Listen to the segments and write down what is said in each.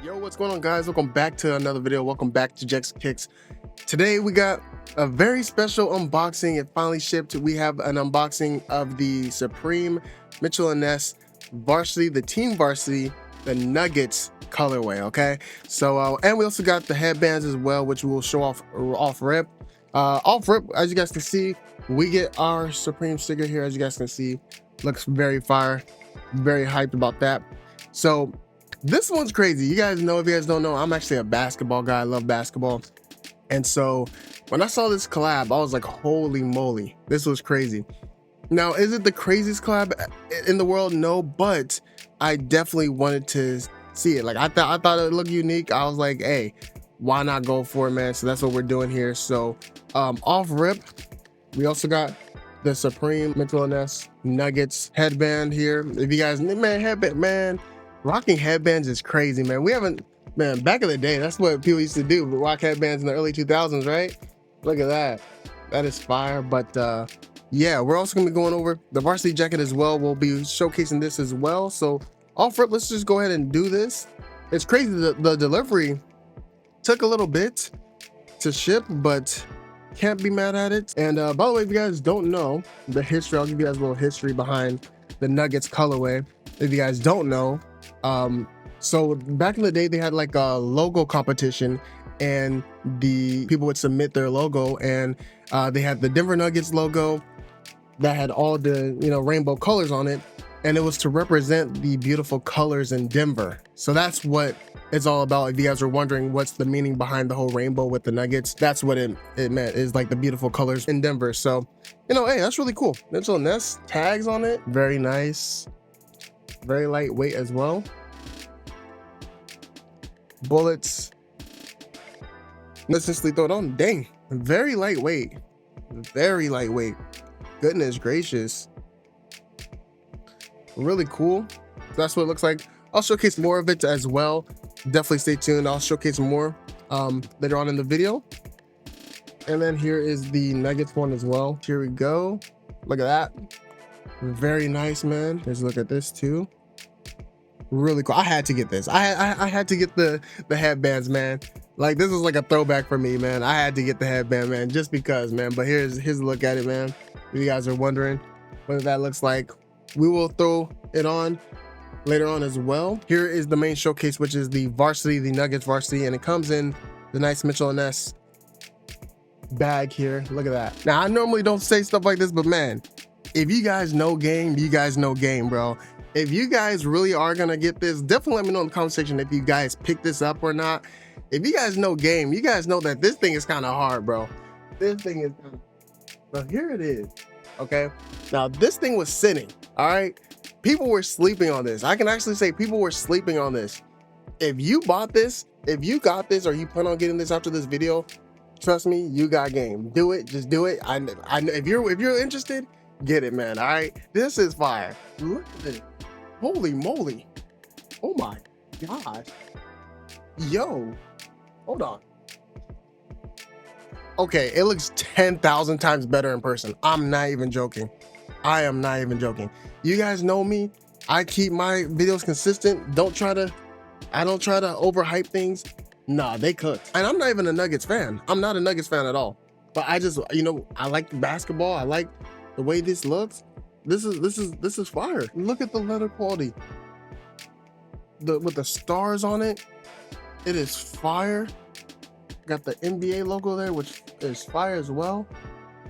Yo, what's going on, guys? Welcome back to another video. Welcome back to JECS. Today we got a very special unboxing. It finally shipped. We have an unboxing of the Supreme Mitchell & Ness Varsity, the Team Varsity, the Nuggets colorway. Okay, so and we also got the headbands as well, which we will show off rip. Off rip, as you guys can see, we get our Supreme sticker here. As you guys can see, looks very fire. Very hyped about that. So this one's crazy. You guys know, if you guys don't know, I'm actually a basketball guy. I love basketball. And so when I saw this collab, I was like, holy moly, this was crazy. Now, is it the craziest collab in the world? No, but I definitely wanted to see it. Like, I thought it looked unique. I was like, hey, why not go for it, man? So that's what we're doing here. So off rip, we also got the Supreme Mitchell & Ness Nuggets headband here. If you guys, man, headband, man, rocking headbands is crazy, man. We haven't, man, back in the day, that's what people used to do, rock headbands in the early 2000s, right? Look at that. That is fire. But yeah, we're also gonna be going over the varsity jacket as well. We'll be showcasing this as well. So off rip, let's just go ahead and do this. It's crazy, the delivery took a little bit to ship, but can't be mad at it. And by the way, if you guys don't know the history, I'll give you guys a little history behind the Nuggets colorway. If you guys don't know, so back in the day, they had like a logo competition, and the people would submit their logo, and they had the Denver Nuggets logo that had all the, you know, rainbow colors on it, and it was to represent the beautiful colors in Denver. So that's what it's all about. If you guys are wondering what's the meaning behind the whole rainbow with the Nuggets, that's what it meant, is like the beautiful colors in Denver. So, you know, hey, that's really cool. Mitchell & Ness tags on it, very nice, very lightweight as well. Bullets, let's just throw it on. Dang, very lightweight, very lightweight. Goodness gracious, really cool. That's what it looks like. I'll showcase more of it as well. Definitely stay tuned. I'll showcase more later on in the video. And then here is the Nuggets one as well. Here we go. Look at that. Very nice, man. Let's look at this too. Really cool. I had to get this. I had to get the headbands, man. Like, this is like a throwback for me, man. I had to get the headband, man, just because, man. But here's a look at it, man. If you guys are wondering what that looks like, we will throw it on later on as well. Here is the main showcase, which is the varsity, the Nuggets varsity, and it comes in the nice Mitchell & Ness bag here. Look at that. Now, I normally don't say stuff like this, but man, if you guys know game, you guys know game, bro. If you guys really are gonna get this, definitely let me know in the comment section if you guys pick this up or not. If you guys know game, you guys know that this thing is kind of hard, bro. This thing is, but here it is. Okay, now this thing was sitting, all right? People were sleeping on this. I can actually say people were sleeping on this. If you bought this, if you got this, or you plan on getting this after this video, trust me, you got game. Do it, just do it. I if you're interested, get it, man. All right, this is fire. Look at this. Holy moly. Oh my gosh. Yo, hold on. Okay, it looks 10,000 times better in person. I'm not even joking. I am not even joking. You guys know me. I keep my videos consistent. I don't try to overhype things. Nah, they cooked. And I'm not even a Nuggets fan. I'm not a Nuggets fan at all. But I just, you know, I like basketball. I like the way this looks. This is fire. Look at the leather quality. With the stars on it. It is fire. Got the NBA logo there, which is fire as well.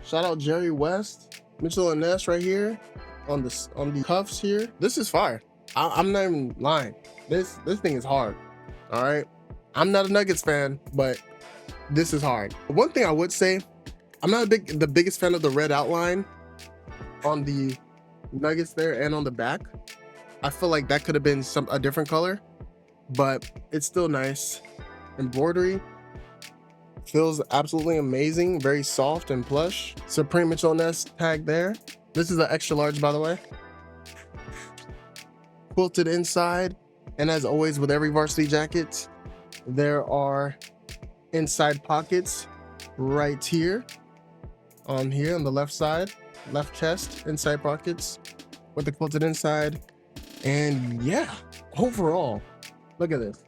Shout out Jerry West, Mitchell & Ness right here on the cuffs here. This is fire. I'm not even lying. This thing is hard. All right. I'm not a Nuggets fan, but this is hard. One thing I would say, I'm not the biggest fan of the red outline on the Nuggets there and on the back. I feel like that could have been a different color, but it's still nice. Embroidery feels absolutely amazing, very soft and plush. Supreme Mitchell & Ness tag there. This is an extra large, by the way. Quilted inside, and as always with every varsity jacket, there are inside pockets right here on the left side, left chest, inside pockets with the quilted inside. And yeah, overall, look at this.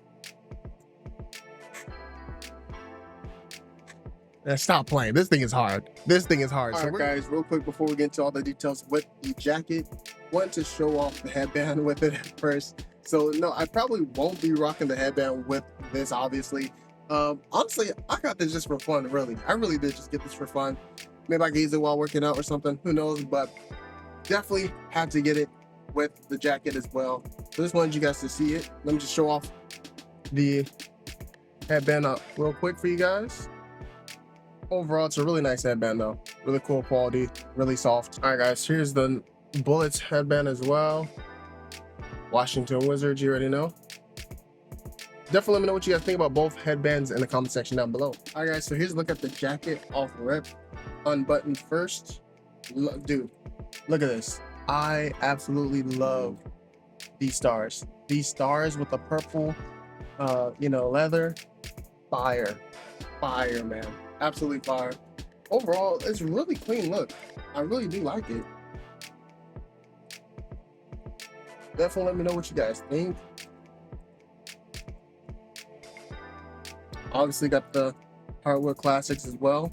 Stop playing. This thing is hard. This thing is hard. All right, guys, real quick before we get into all the details with the jacket, wanted to show off the headband with it at first. So no, I probably won't be rocking the headband with this, obviously. Honestly, I got this just for fun, really. I really did just get this for fun. Maybe I can use it while working out or something, who knows, but definitely had to get it with the jacket as well. So just wanted you guys to see it. Let me just show off the headband up real quick for you guys. Overall, it's a really nice headband though. Really cool quality, really soft. All right, guys, here's the Bullets headband as well. Washington Wizards, you already know. Definitely let me know what you guys think about both headbands in the comment section down below. All right, guys, so here's a look at the jacket off rip. Unbuttoned first. Dude, look at this. I absolutely love these stars. These stars with the purple, leather. Fire, man. Absolutely fire. Overall, it's really clean look. I really do like it. Definitely let me know what you guys think. Obviously got the hardwood classics as well.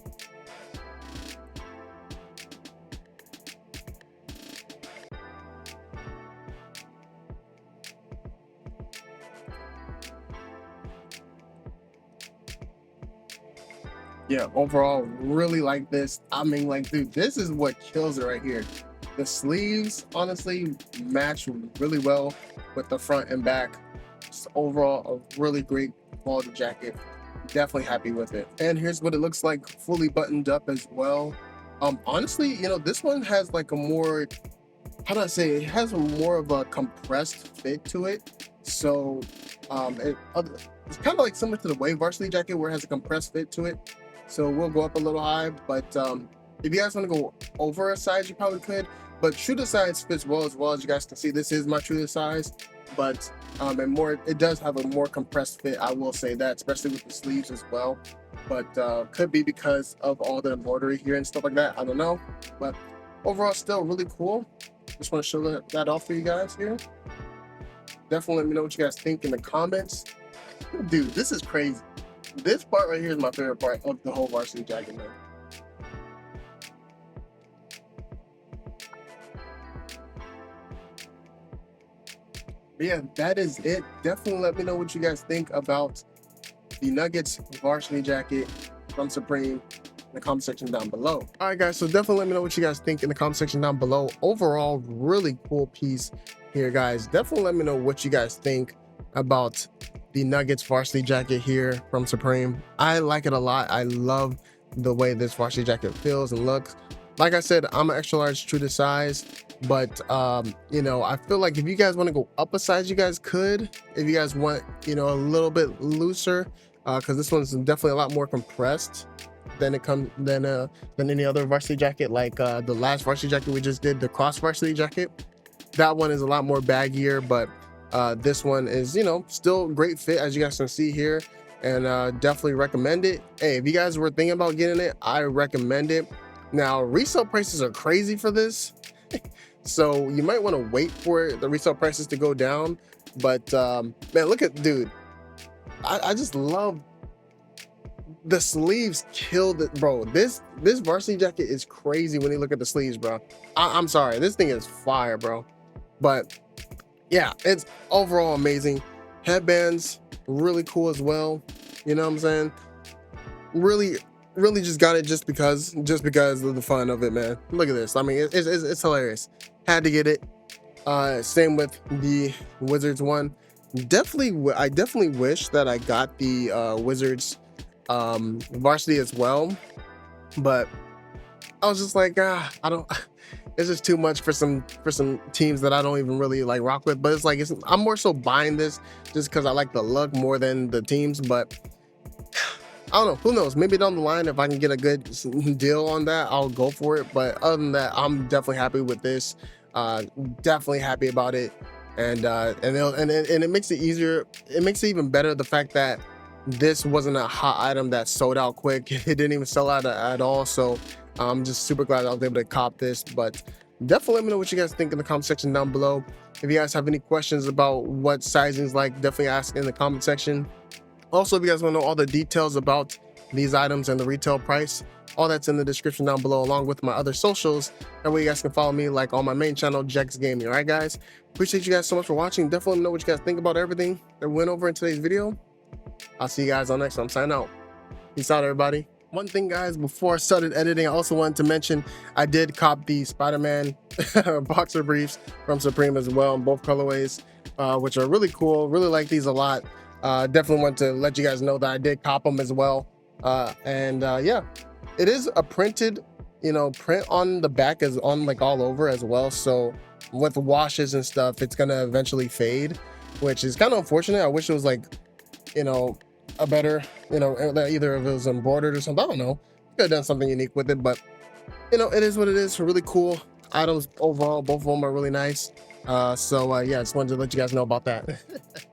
Yeah, overall, really like this. I mean, like, dude, this is what kills it right here. The sleeves, honestly, match really well with the front and back. Just overall, a really great quality jacket. Definitely happy with it. And here's what it looks like fully buttoned up as well. Honestly, this one has like a more, how do I say, it has more of a compressed fit to it. So it's kind of like similar to the Wave Varsity jacket where it has a compressed fit to it. So we'll go up a little high, but if you guys want to go over a size, you probably could. But true to size fits well as well. As you guys can see, this is my true to size, but it does have a more compressed fit. I will say that, especially with the sleeves as well. But could be because of all the embroidery here and stuff like that. I don't know, but overall, still really cool. Just want to show that off for you guys here. Definitely let me know what you guys think in the comments. Dude, this is crazy. This part right here is my favorite part of the whole Varsity jacket, man. But yeah, that is it. Definitely let me know what you guys think about the Nuggets Varsity jacket from Supreme in the comment section down below. All right, guys, so definitely let me know what you guys think in the comment section down below. Overall, really cool piece here, guys. Definitely let me know what you guys think about the Nuggets Varsity jacket here from Supreme. I like it a lot. I love the way this Varsity jacket feels and looks. Like I said, I'm an extra large true to size, but I feel like if you guys want to go up a size, you guys could. If you guys want, a little bit looser, because this one's definitely a lot more compressed than any other Varsity jacket. Like the last Varsity jacket we just did, the Cross Varsity jacket. That one is a lot more baggier, but this one is, still great fit, as you guys can see here, and definitely recommend it. Hey, if you guys were thinking about getting it, I recommend it. Now, resale prices are crazy for this, so you might want to wait for the resale prices to go down. But man, look at, dude, I just love the sleeves. Killed it, bro. This Varsity jacket is crazy when you look at the sleeves, bro. I'm sorry, this thing is fire, bro. But yeah, it's overall amazing. Headbands, really cool as well. You know what I'm saying? Really just got it just because of the fun of it, man. Look at this. I mean, it's hilarious. Had to get it. Same with the Wizards one. I definitely wish that I got the Wizards Varsity as well, but I was just like, I don't. It's just too much for some teams that I don't even really like rock with. But it's like I'm more so buying this just because I like the look more than the teams. But I don't know, who knows? Maybe down the line, if I can get a good deal on that, I'll go for it. But other than that, I'm definitely happy with this. Definitely happy about it, and it makes it easier. It makes it even better the fact that this wasn't a hot item that sold out quick. It didn't even sell out at all. So I'm just super glad I was able to cop this. But definitely let me know what you guys think in the comment section down below. If you guys have any questions about what sizing's like, definitely ask in the comment section. Also, if you guys want to know all the details about these items and the retail price, all that's in the description down below, along with my other socials. That way you guys can follow me like on my main channel, JECS Gaming. All right, guys, appreciate you guys so much for watching. Definitely let me know what you guys think about everything that went over in today's video. I'll see you guys on the next one. I'm signing out. Peace out, everybody. One thing, guys, before I started editing, I also wanted to mention I did cop the Spider-Man boxer briefs from Supreme as well in both colorways, which are really cool. Really like these a lot. Definitely want to let you guys know that I did cop them as well. Yeah, it is a printed, print on the back is on like all over as well. So with washes and stuff, it's gonna eventually fade, which is kind of unfortunate. I wish it was like, a better, either if it was embroidered or something. I don't know. Could have done something unique with it, but it is what it is. Really cool items overall. Both of them are really nice. Yeah, just wanted to let you guys know about that.